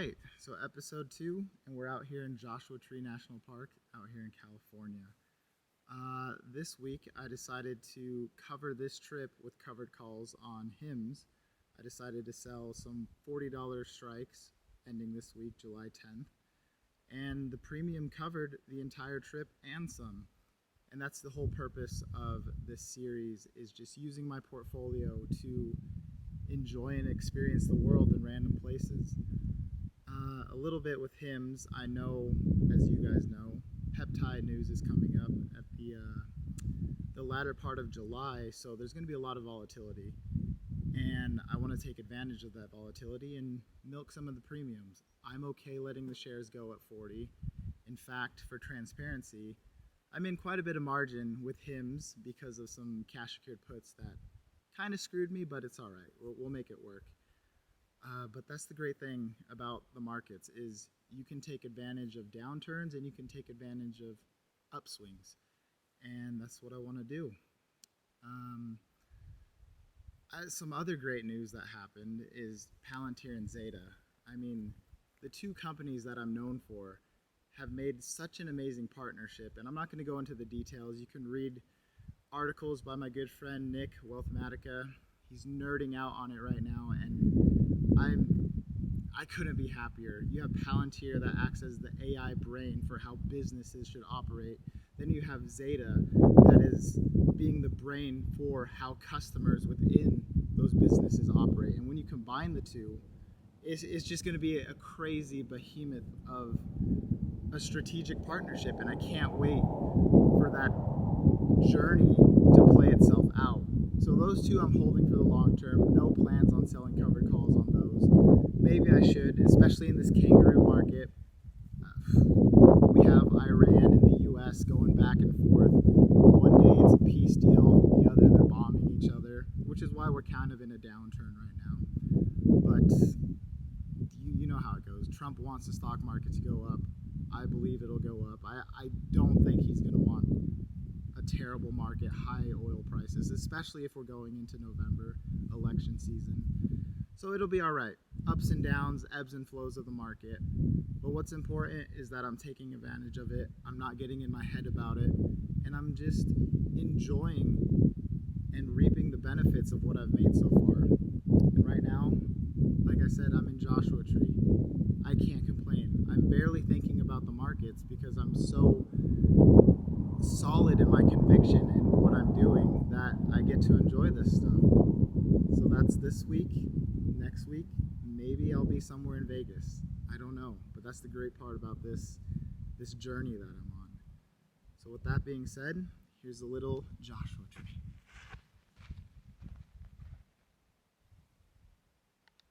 right, so episode 2, and we're out here in Joshua Tree National Park, out here in California. This week, I decided to cover this trip with covered calls on HIMS. I decided to sell some $40 strikes ending this week, July 10th, and the premium covered the entire trip and some. And that's the whole purpose of this series, is just using my portfolio to enjoy and experience the world in random places. A little bit with HIMS, I know, as you guys know, peptide news is coming up at the latter part of July, so there's going to be a lot of volatility. And I want to take advantage of that volatility and milk some of the premiums. I'm okay letting the shares go at 40. In fact, for transparency, I'm in quite a bit of margin with HIMS because of some cash secured puts that kind of screwed me, but it's all right. We'll make it work. But that's the great thing about the markets, is you can take advantage of downturns and you can take advantage of upswings. And that's what I want to do. Some other great news that happened is PLTR and ZETA. I mean, the two companies that I'm known for have made such an amazing partnership, and I'm not going to go into the details. You can read articles by my good friend Nick, Wealthmatica. He's nerding out on it right now, and I couldn't be happier. You have Palantir that acts as the AI brain for how businesses should operate. Then you have ZETA that is being the brain for how customers within those businesses operate. And when you combine the two, it's just going to be a crazy behemoth of a strategic partnership. And I can't wait for that journey to play itself out. So those two I'm holding for the long term. No plans on selling covered calls on those. Maybe I should, especially in this kangaroo market. We have Iran and the US going back and forth. One day it's a peace deal, the other they're bombing each other, which is why we're kind of in a downturn right now. But you know how it goes. Trump wants the stock market to go up. I believe it'll go up. I don't think he's going to want a terrible market, high oil prices, especially if we're going into November, election season. So it'll be all right. Ups and downs, ebbs and flows of the market. But what's important is that I'm taking advantage of it. I'm not getting in my head about it. And I'm just enjoying and reaping the benefits of what I've made so far. And right now, like I said, I'm in Joshua Tree. I can't complain. I'm barely thinking about the markets because I'm so solid in my conviction in what I'm doing that I get to enjoy this stuff. So that's this week. Next week, maybe I'll be somewhere in Vegas. I don't know, but that's the great part about this journey that I'm on. So with that being said, here's a little Joshua Tree.